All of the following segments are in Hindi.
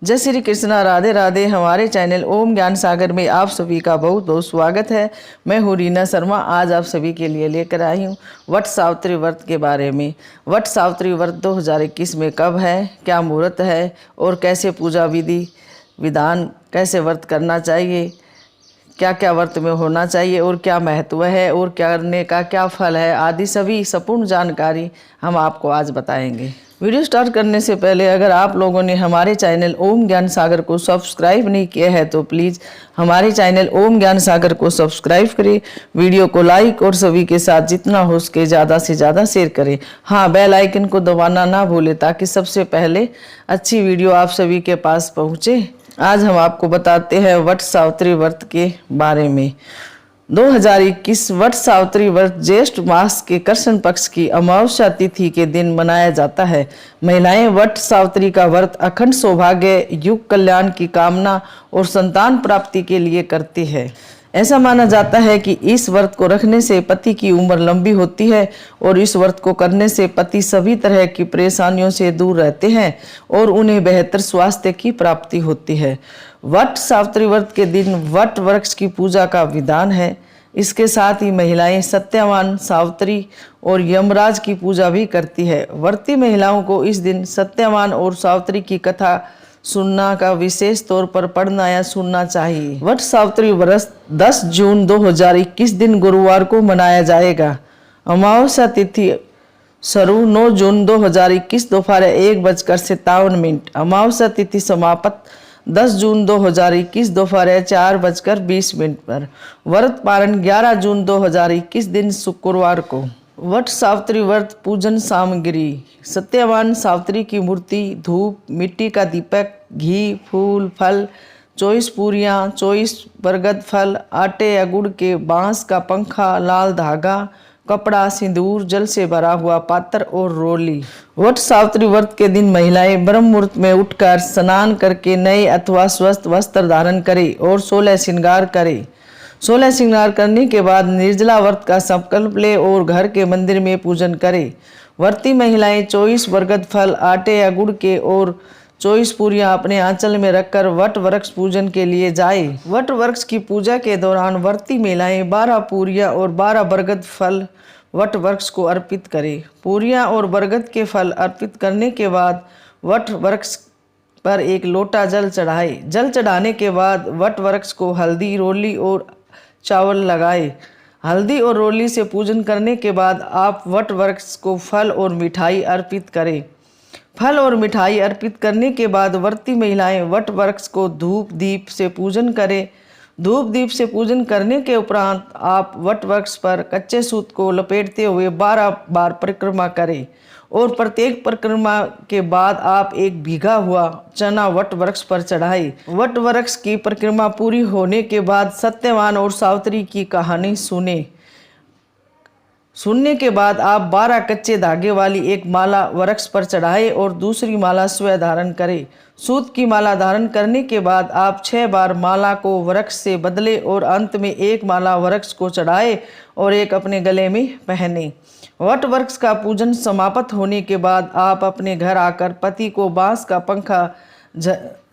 जय श्री कृष्णा, राधे राधे। हमारे चैनल ओम ज्ञान सागर में आप सभी का बहुत बहुत स्वागत है। मैं हूँ रीना शर्मा। आज आप सभी के लिए लेकर आई हूँ वट सावित्री व्रत के बारे में। वट सावित्री व्रत 2021 में कब है, क्या मुहूर्त है और कैसे पूजा विधि विधान, कैसे व्रत करना चाहिए, क्या क्या व्रत में होना चाहिए और क्या महत्व है और करने का क्या फल है, आदि सभी संपूर्ण जानकारी हम आपको आज बताएंगे। वीडियो स्टार्ट करने से पहले अगर आप लोगों ने हमारे चैनल ओम ज्ञान सागर को सब्सक्राइब नहीं किया है तो प्लीज़ हमारे चैनल ओम ज्ञान सागर को सब्सक्राइब करें, वीडियो को लाइक और सभी के साथ जितना हो सके ज़्यादा से ज़्यादा शेयर करें। हाँ, बेल आइकन को दबाना ना भूलें ताकि सबसे पहले अच्छी वीडियो आप सभी के पास पहुँचे। आज हम आपको बताते हैं वट सावित्री व्रत के बारे में। 2021 वट सावित्री व्रत ज्येष्ठ मास के कृष्ण पक्ष की अमावस्या तिथि के दिन मनाया जाता है। महिलाएं वट सावित्री का व्रत अखंड सौभाग्य, युग कल्याण की कामना और संतान प्राप्ति के लिए करती है। ऐसा माना जाता है कि इस व्रत को रखने से पति की उम्र लंबी होती है और इस व्रत को करने से पति सभी तरह की परेशानियों से दूर रहते हैं और उन्हें बेहतर स्वास्थ्य की प्राप्ति होती है। वट सावित्री व्रत के दिन वट वृक्ष की पूजा का विधान है। इसके साथ ही महिलाएं सत्यवान, सावित्री और यमराज की पूजा भी करती है। व्रती महिलाओं को इस दिन सत्यवान और सावित्री की कथा सुनना का विशेष तौर पर पढ़ना या सुनना चाहिए। वट सावित्री व्रत 10 जून 2021 दिन गुरुवार को मनाया जाएगा। अमावस्या तिथि शुरू 9 जून 2021 दोपहर 1:57। अमावस्या तिथि समाप्त 10 जून 2021 दोपहर 4:20 पर। व्रत पारण 11 जून 2021 दिन शुक्रवार को। वट सावित्री व्रत पूजन सामग्री: सत्यवान सावित्री की मूर्ति, धूप, मिट्टी का दीपक, घी, फूल, फल, 24 पूरियाँ, 24 बरगद फल, आटे या गुड़ के बांस का पंखा, लाल धागा, कपड़ा, सिंदूर, जल से भरा हुआ पात्र और रोली। वट सावित्री व्रत के दिन महिलाएं ब्रह्म मुहूर्त में उठकर स्नान करके नए अथवा स्वस्थ वस्त्र धारण करें और 16 श्रृंगार करें। 16 श्रृंगार करने के बाद निर्जला व्रत का संकल्प ले और घर के मंदिर में पूजन करें। व्रती महिलाएं 24 बरगद फल, आटे या गुड़ के और 24 पूरियां अपने आंचल में रखकर वट वृक्ष पूजन के लिए जाए। वट वृक्ष की पूजा के दौरान व्रती महिलाएं 12 पूरियां और 12 बरगद फल वट वृक्ष को अर्पित करें। पूरियां और बरगद के फल अर्पित करने के बाद वट वृक्ष पर एक लोटा जल चढ़ाए। जल चढ़ाने के बाद वट वृक्ष को हल्दी, रोली और चावल लगाए। हल्दी और रोली से पूजन करने के बाद आप वट वृक्ष को फल और मिठाई अर्पित करें। फल और मिठाई अर्पित करने के बाद व्रती महिलाएं वट वृक्ष को धूप दीप से पूजन करें। धूप दीप से पूजन करने के उपरांत आप वट वृक्ष पर कच्चे सूत को लपेटते हुए 12 बार परिक्रमा करें और प्रत्येक परिक्रमा के बाद आप एक भीगा हुआ चना वट वृक्ष पर चढ़ाए। वट वृक्ष की परिक्रमा पूरी होने के बाद सत्यवान और सावित्री की कहानी सुनने के बाद आप 12 कच्चे धागे वाली एक माला वृक्ष पर चढ़ाए और दूसरी माला स्वयं धारण करें। सूत की माला धारण करने के बाद आप 6 बार माला को वृक्ष से बदले और अंत में एक माला वृक्ष को चढ़ाए और एक अपने गले में पहने। वट वृक्ष का पूजन समाप्त होने के बाद आप अपने घर आकर पति को बांस का पंखा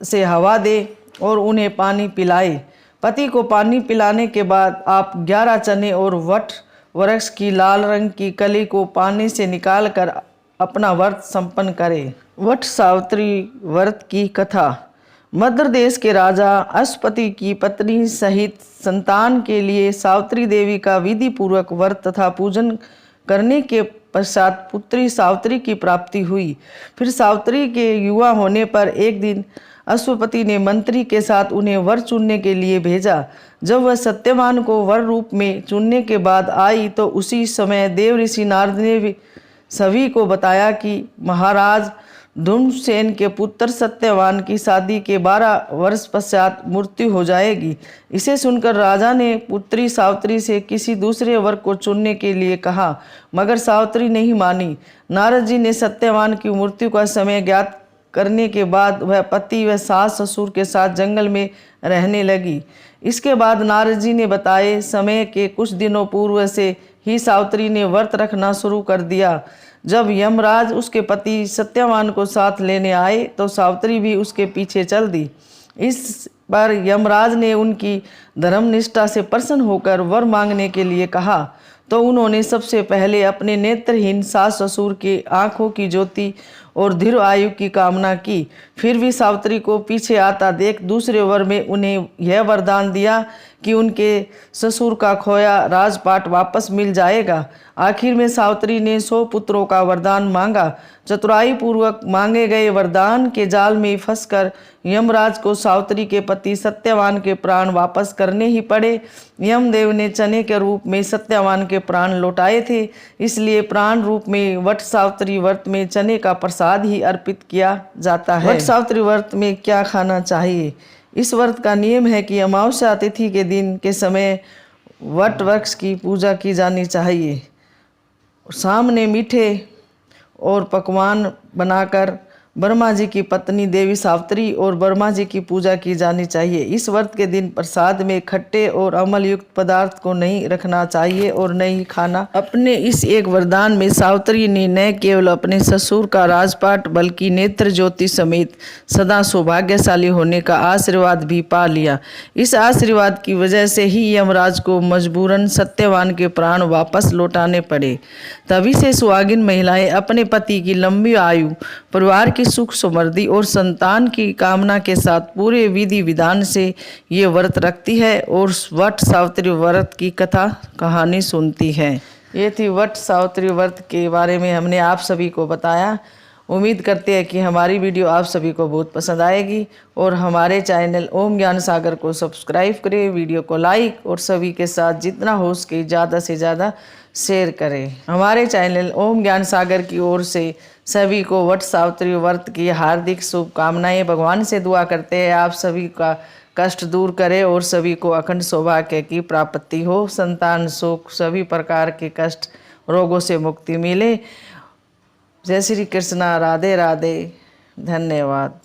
से हवा दे और उन्हें पानी पिलाए। पति को पानी पिलाने के बाद आप 11 चने और वट वृक्ष की लाल रंग की कली को पानी से निकालकर अपना व्रत संपन्न करें। वट सावित्री व्रत की कथा: मध्य देश के राजा अश्वपति की पत्नी सहित संतान के लिए सावित्री देवी का विधि पूर्वक व्रत तथा पूजन करने के पश्चात पुत्री सावित्री की प्राप्ति हुई। फिर सावित्री के युवा होने पर एक दिन अश्वपति ने मंत्री के साथ उन्हें वर चुनने के लिए भेजा। जब वह सत्यवान को वर रूप में चुनने के बाद आई तो उसी समय देव ऋषि नारद ने भी सभी को बताया कि महाराज धूम्रसेन के पुत्र सत्यवान की शादी के 12 वर्ष पश्चात मृत्यु हो जाएगी। इसे सुनकर राजा ने पुत्री सावित्री से किसी दूसरे वर को चुनने के लिए कहा, मगर सावित्री नहीं मानी। नारद जी ने सत्यवान की मृत्यु का समय ज्ञात करने के बाद वह पति व सास ससुर के साथ जंगल में रहने लगी। इसके बाद नारद जी ने बताए समय के कुछ दिनों पूर्व से ही सावित्री ने व्रत रखना शुरू कर दिया। जब यमराज उसके पति सत्यवान को साथ लेने आए तो सावित्री भी उसके पीछे चल दी। इस पर यमराज ने उनकी धर्मनिष्ठा से प्रसन्न होकर वर मांगने के लिए कहा तो उन्होंने सबसे पहले अपने नेत्रहीन सास ससुर की आंखों की ज्योति और दीर्घ आयु की कामना की। फिर भी सावित्री को पीछे आता देख दूसरे वर में उन्हें यह वरदान दिया कि उनके ससुर का खोया राजपाट वापस मिल जाएगा। आखिर में सावित्री ने 100 पुत्रों का वरदान मांगा। चतुराई पूर्वक मांगे गए वरदान के जाल में फंसकर यमराज को सावित्री के पति सत्यवान के प्राण वापस करने ही पड़े। यमदेव ने चने के रूप में सत्यवान के प्राण लौटाए थे, इसलिए प्राण रूप में वट सावित्री व्रत में चने का प्रसाद ही अर्पित किया जाता है। वट सावित्री व्रत में क्या खाना चाहिए? इस व्रत का नियम है कि अमावस्या तिथि के दिन के समय वट वृक्ष की पूजा की जानी चाहिए। सामने मीठे और पकवान बनाकर ब्रह्मा जी की पत्नी देवी सावित्री और ब्रह्मा जी की पूजा की जानी चाहिए। इस व्रत के दिन प्रसाद में खट्टे और अम्ल युक्त पदार्थ को नहीं रखना चाहिए और नहीं खाना। अपने इस एक वरदान में सावित्री ने न केवल अपने ससुर का राजपाट बल्कि नेत्र ज्योति समेत सदा सौभाग्यशाली होने का आशीर्वाद भी पा लिया। इस आशीर्वाद की वजह से ही यमराज को मजबूरन सत्यवान के प्राण वापस लौटाने पड़े। तभी से सुहागिन महिलाएं अपने पति की लंबी आयु, परिवार की सुख समृद्धि और संतान की कामना के साथ पूरे विधि विधान से ये व्रत रखती है और वट सावित्री व्रत की कथा कहानी सुनती है। ये थी वट सावित्री व्रत के बारे में हमने आप सभी को बताया। उम्मीद करते हैं कि हमारी वीडियो आप सभी को बहुत पसंद आएगी और हमारे चैनल ओम ज्ञान सागर को सब्सक्राइब करें, वीडियो को लाइक और सभी के साथ जितना हो सके ज़्यादा से ज़्यादा शेयर करें। हमारे चैनल ओम ज्ञान सागर की ओर से सभी को वट सावित्री व्रत की हार्दिक शुभकामनाएं। भगवान से दुआ करते हैं आप सभी का कष्ट दूर करे और सभी को अखंड सौभाग्य की प्राप्ति हो, संतान सुख, सभी प्रकार के कष्ट रोगों से मुक्ति मिले। जय श्री कृष्णा, राधे राधे, धन्यवाद।